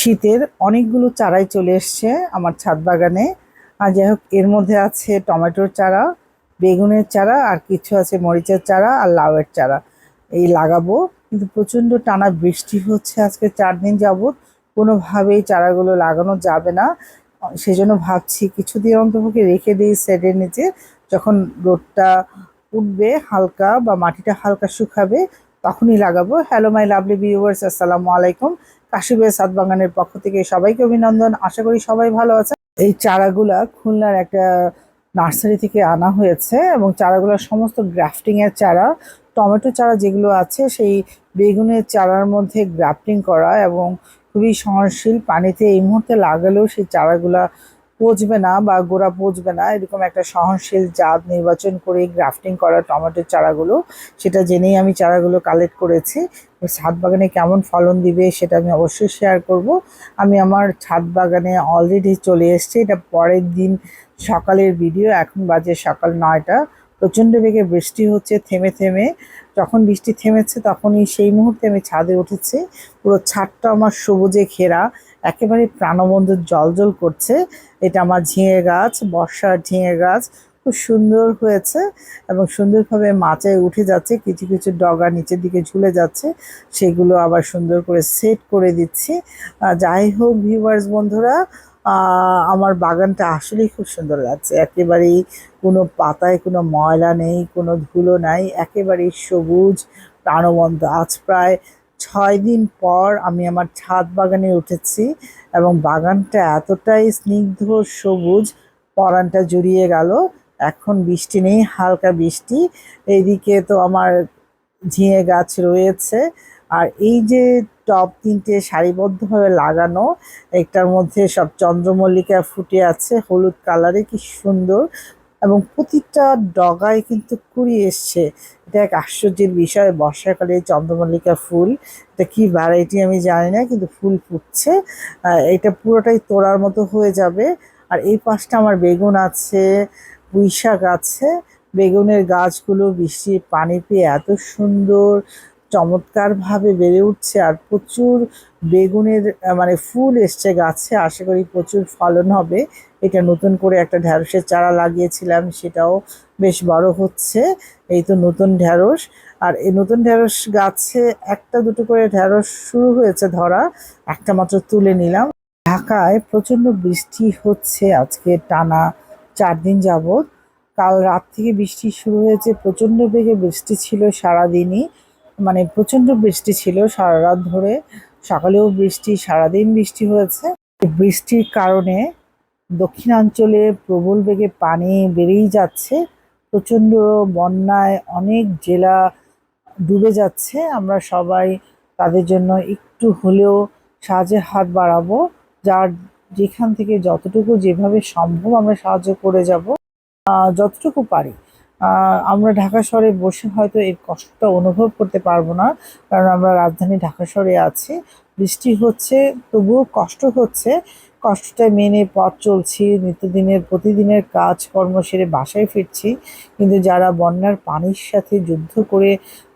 শীতের অনেকগুলো চারাই চলে এসছে আমার ছাদ বাগানে। আর যাই হোক, এর মধ্যে আছে টমেটোর চারা, বেগুনের চারা, আর কিছু আছে মরিচের চারা আর লাউয়ের চারা। এই লাগাবো, কিন্তু প্রচণ্ড টানা বৃষ্টি হচ্ছে আজকে 4 দিন যাবৎ। কোনোভাবেই চারাগুলো লাগানো যাবে না। সেজন্য ভাবছি কিছুদিন অন্তপক্ষে রেখে দিই শেডের নিচে। যখন রোদটা উঠবে হালকা বা মাটিটা হালকা শুকাবে তখনই লাগাবো। হ্যালো মাই লাভলি ভিউয়ার্স, আসসালামু আলাইকুম। কাশিবের ছাদ বাগানের পক্ষ থেকে সবাইকে অভিনন্দন। আশা করি সবাই ভালো আছে। এই চারাগুলা খুলনার একটা নার্সারি থেকে আনা হয়েছে এবং চারাগুলো সমস্ত গ্রাফটিং এর চারা। টমেটো চারা যেগুলো আছে সেই বেগুনের চারার মধ্যে গ্রাফটিং করা এবং খুবই সহনশীল। পানিতে এই মুহূর্তে লাগালেও সেই চারাগুলা পচবে না বা গোড়া পচবে না, এরকম একটা সহনশীল জাত নির্বাচন করে গ্রাফটিং করা টমেটোর চারাগুলো। সেটা জেনেই আমি চারাগুলো কালেক্ট করেছি। ছাদ বাগানে কেমন ফলন দিবে সেটা আমি অবশ্যই শেয়ার করব। আমি আমার ছাদ বাগানে অলরেডি চলে এসেছি, এটা পরের দিন সকালের ভিডিও। এখন বাজে সকাল 9টা। প্রচণ্ড বেগে বৃষ্টি হচ্ছে থেমে থেমে। যখন বৃষ্টি থেমেছে তখনই সেই মুহূর্তে আমি ছাদে উঠেছি। পুরো ছাদটা আমার সবুজে ঘেরা, একেবারে প্রাণবন্ত জ্বলজ্বল করছে। এটা আমার ঝিঙে গাছ, বর্ষার ঝিঙে গাছ। খুব সুন্দর হয়েছে এবং সুন্দরভাবে মাচায় উঠে যাচ্ছে। কিছু কিছু ডগা নিচের দিকে ঝুলে যাচ্ছে, সেগুলো আবার সুন্দর করে সেট করে দিচ্ছি। যাই হোক ভিউয়ার্স বন্ধুরা, আমার বাগানটা আসলেই খুব সুন্দর লাগছে। একেবারেই কোনো পাতায় কোনো ময়লা নেই, কোনো ধুলো নাই, একেবারেই সবুজ প্রাণবন্ত। আজ প্রায় 6 দিন পর আমি আমার ছাদ বাগানে উঠেছি এবং বাগানটা এতটাই স্নিগ্ধ সবুজ, পরানটা জুড়িয়ে গেল। এখন বৃষ্টি নেই, হালকা বৃষ্টি। এইদিকে তো আমার ঝিঙে গাছ রয়েছে। আর এই যে টব 3টে সারিবদ্ধভাবে লাগানো, একটার মধ্যে সব চন্দ্রমল্লিকা ফুটে আছে হলুদ কালারে, কি সুন্দর। এবং প্রতিটা ডগায় কিন্তু কুড়ি এসছে। এটা এক আশ্চর্যের বিষয়, বর্ষাকালে চন্দ্রমল্লিকা ফুল। এটা কি ভ্যারাইটি আমি জানি না, কিন্তু ফুল ফুটছে। এটা পুরোটাই তোড়ার মতো হয়ে যাবে। আর এই পাশটা আমার বেগুন আছে, পুঁই শাক আছে। বেগুনের গাছগুলো বৃষ্টির পানি পেয়ে এত সুন্দর চমৎকারভাবে বেড়ে উঠছে, আর প্রচুর বেগুনের মানে ফুল এসছে গাছে। আশা করি প্রচুর ফলন হবে। এটা নতুন করে একটা ঢ্যাঁড়সের চারা লাগিয়েছিলাম, সেটাও বেশ বড় হচ্ছে। এই তো নতুন ঢ্যাঁড়স। আর এই নতুন ঢ্যাঁড়স গাছে একটা দুটো করে ঢ্যাঁড়স শুরু হয়েছে ধরা, একটা মাত্র তুলে নিলাম। ঢাকায় প্রচণ্ড বৃষ্টি হচ্ছে আজকে টানা 4 দিন যাবৎ। কাল রাত থেকে বৃষ্টি শুরু হয়েছে, প্রচণ্ড বেগে বৃষ্টি ছিল সারাদিনই। মানে প্রচণ্ড বৃষ্টি ছিল সারা রাত ধরে। সকালেও বৃষ্টি, সারাদিন বৃষ্টি হয়েছে। এই বৃষ্টির কারণে দক্ষিণাঞ্চলে প্রবল বেগে পানি বেড়েই যাচ্ছে। প্রচণ্ড বন্যায় অনেক জেলা ডুবে যাচ্ছে। আমরা সবাই তাদের জন্য একটু হলেও সাহায্যের হাত বাড়াবো। যার যেখান থেকে যতটুকু যেভাবে সম্ভব আমরা সাহায্য করে যাব, যতটুকু পারি। আমরা ঢাকা শহরে বসে হয়তো এর কষ্টটা অনুভব করতে পারবো না, কারণ আমরা রাজধানী ঢাকা শহরে আছি। বৃষ্টি হচ্ছে, তবুও কষ্ট হচ্ছে। কষ্টটা মেনে পথ চলছি, নিত্যদিনের প্রতিদিনের কাজকর্ম সেরে বাসায় ফিরছি। কিন্তু যারা বন্যার পানির সাথে যুদ্ধ করে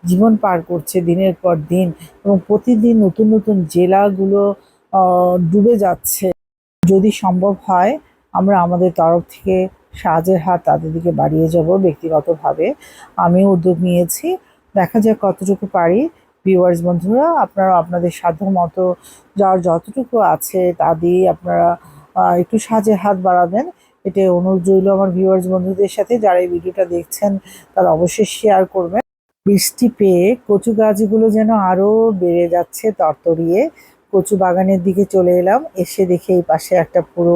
জীবন পার করছে দিনের পর দিন, এবং প্রতিদিন নতুন নতুন জেলাগুলো ডুবে যাচ্ছে, যদি সম্ভব হয় আমরা আমাদের তরফ থেকে সাহায্যের হাত তাদের দিকে বাড়িয়ে যাব ব্যক্তিগতভাবে। আমিও উদ্যোগ নিয়েছি, দেখা যাক কতটুকু পারি। ভিউয়ার্স বন্ধুরা, আপনারা আপনাদের সাধ্য মতো যার যতটুকু আছে তা দিয়ে আপনারা একটু সাহায্যের হাত বাড়াবেন। এটা অনুরোধ রইল আমার ভিউয়ার্স বন্ধুদের সাথে। যারা এই ভিডিওটা দেখছেন তারা অবশ্যই শেয়ার করবেন। বৃষ্টি পেয়ে কচু গাছগুলো যেন আরো বেড়ে যাচ্ছে তরতরিয়ে। কচু বাগানের দিকে চলে এলাম, এসে দেখে এই পাশে একটা পুরো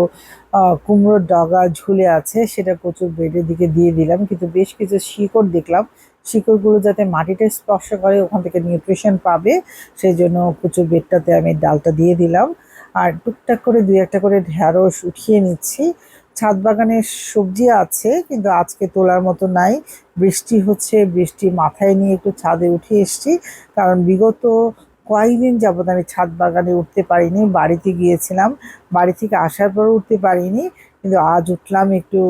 কুমড়োর ডগা ঝুলে আছে, সেটা কচুর বেডের দিকে দিয়ে দিলাম। কিন্তু বেশ কিছু শিকড় দেখলাম, শিকড়গুলো যাতে মাটিটা স্পর্শ করে, ওখান থেকে নিউট্রিশন পাবে, সেই জন্য কচুর বেডটাতে আমি ডালটা দিয়ে দিলাম। আর টুকটাক করে 2-1টা করে ঢ্যাঁড়স উঠিয়ে নিচ্ছি। ছাদ বাগানে সবজি আছে, কিন্তু আজকে তোলার মতো নাই। বৃষ্টি হচ্ছে, বৃষ্টি মাথায় নিয়ে একটু ছাদে উঠে এসেছি, কারণ বিগত কয়েকদিন যাবত আমি ছাদ বাগানে উঠতে পারিনি। বাড়িতে গিয়েছিলাম, বাড়ি থেকে আসার পরও উঠতে পারিনি, কিন্তু আজ উঠলাম একটু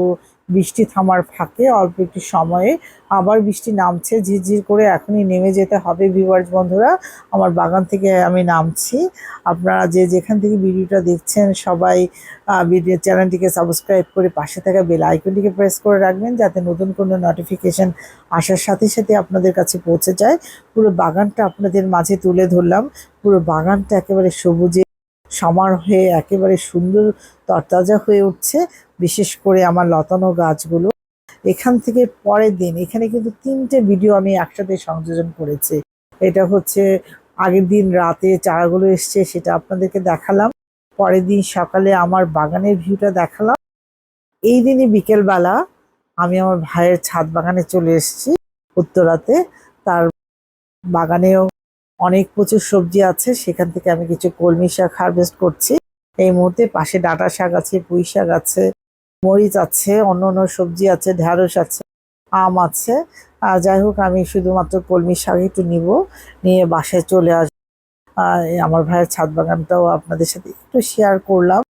বৃষ্টি থামার ফাঁকে অল্প একটু সময়ে আবার বৃষ্টি নামছে ঝিরঝির করে, এখনই নেমে যেতে হবে ভিউয়ার্স বন্ধুরা। আমার বাগান থেকে আমি নামছি। আপনারা যে যেখান থেকে ভিডিওটা দেখছেন সবাই ভিডিও চ্যানেলটিকে সাবস্ক্রাইব করে পাশে থাকা বেল আইকনটিকে প্রেস করে রাখবেন, যাতে নতুন কোনো নোটিফিকেশন আসার সাথে সাথে আপনাদের কাছে পৌঁছে যায়। পুরো বাগানটা আপনাদের মাঝে তুলে ধরলাম। পুরো বাগানটা একেবারে সবুজে সমার হয়ে একেবারে সুন্দর তরতাজা হয়ে উঠছে। বিশেষ করে আমার লতানো গাছগুলো। এখান থেকে পরের দিন এখানে কিন্তু 3টে ভিডিও আমি একসাথে সংযোজন করেছি। এটা হচ্ছে আগের দিন রাতে চারাগুলো এসছে, সেটা আপনাদেরকে দেখালাম। পরের দিন সকালে আমার বাগানের ভিউটা দেখালাম। এই দিনই বিকেলবেলা আমি আমার ভাইয়ের ছাদ বাগানে চলে এসেছি উত্তরাতে। তার বাগানেও অনেক প্রচুর সবজি আছে, সেখান থেকে আমি কিছু কলমি শাক হারভেস্ট করছি এই মুহূর্তে। পাশে ডাঁটা শাক আছে, পুঁই শাক আছে, মরিচ আছে, অন্য অন্য সবজি আছে, ঢেঁড়স আছে, আম আছে। যাই হোক, আমি শুধুমাত্র কলমি শাক একটু নিয়ে বাসায় চলে আসবো। আমার ভাইয়ের ছাদ বাগানটাও আপনাদের সাথে একটু শেয়ার করলাম।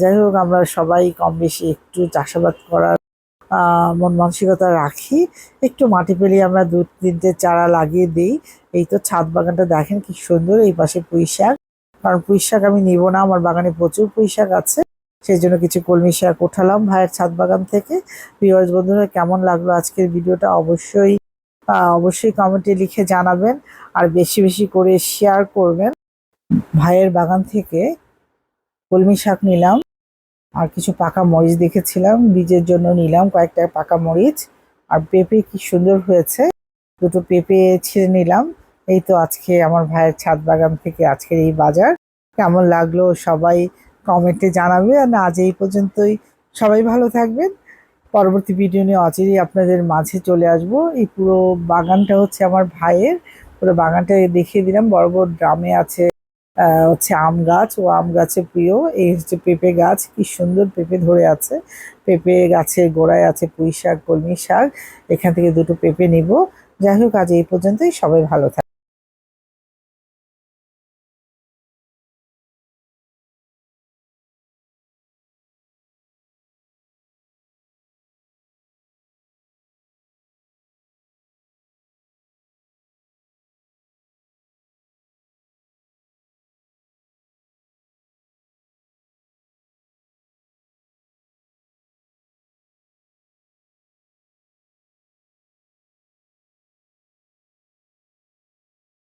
যাই হোক, আমরা সবাই কম বেশি একটু চাষাবাদ করার মন মানসিকতা রাখি। একটু মাটি পেলে আমরা 2-3টে চারা লাগিয়ে দিই। এই তো ছাদ বাগানটা দেখেন কি সুন্দর। এই পাশে পুঁই শাক, কারণ পুঁই শাক আমি নিব না, আমার বাগানে প্রচুর পুঁই শাক আছে, সেই জন্য কিছু কলমি শাক উঠালাম ভাইয়ের ছাদ বাগান থেকে। ভিউয়ার্স বন্ধুরা, কেমন লাগলো আজকের ভিডিওটা অবশ্যই কমেন্টে লিখে জানাবেন, আর বেশি বেশি করে শেয়ার করবেন। ভাইয়ের বাগান থেকে কলমি শাক নিলাম, আর কিছু পাকা মরিচ দেখেছিলাম, বীজের জন্য নিলাম কয়েকটা পাকা মরিচ। আর পেঁপে কি সুন্দর হয়েছে, 2টো পেঁপে ছিঁড়ে নিলাম। এই তো আজকে আমার ভাইয়ের ছাদ বাগান থেকে আজকের এই বাজার। কেমন লাগলো সবাই কমেন্টে জানাবে। আর আজ এই পর্যন্তই। সবাই ভালো থাকবেন। পরবর্তী ভিডিও নিয়ে অচিরেই আপনাদের মাঝে চলে আসব। এই পুরো বাগানটা হচ্ছে আমার ভাইয়ের। পুরো বাগানটা দেখিয়ে দিলাম। বড় বড় ড্রামে আছে হচ্ছে আম গাছ, ও আম গাছে প্রিয়। এই হচ্ছে পেঁপে গাছ, কি সুন্দর পেঁপে ধরে আছে। পেঁপে গাছের গোড়ায় আছে পুঁই শাক, কলমি শাক। এখান থেকে 2টো পেঁপে নিব। যাই হোক, আজ এই পর্যন্তই। সবাই ভালো থাকবেন।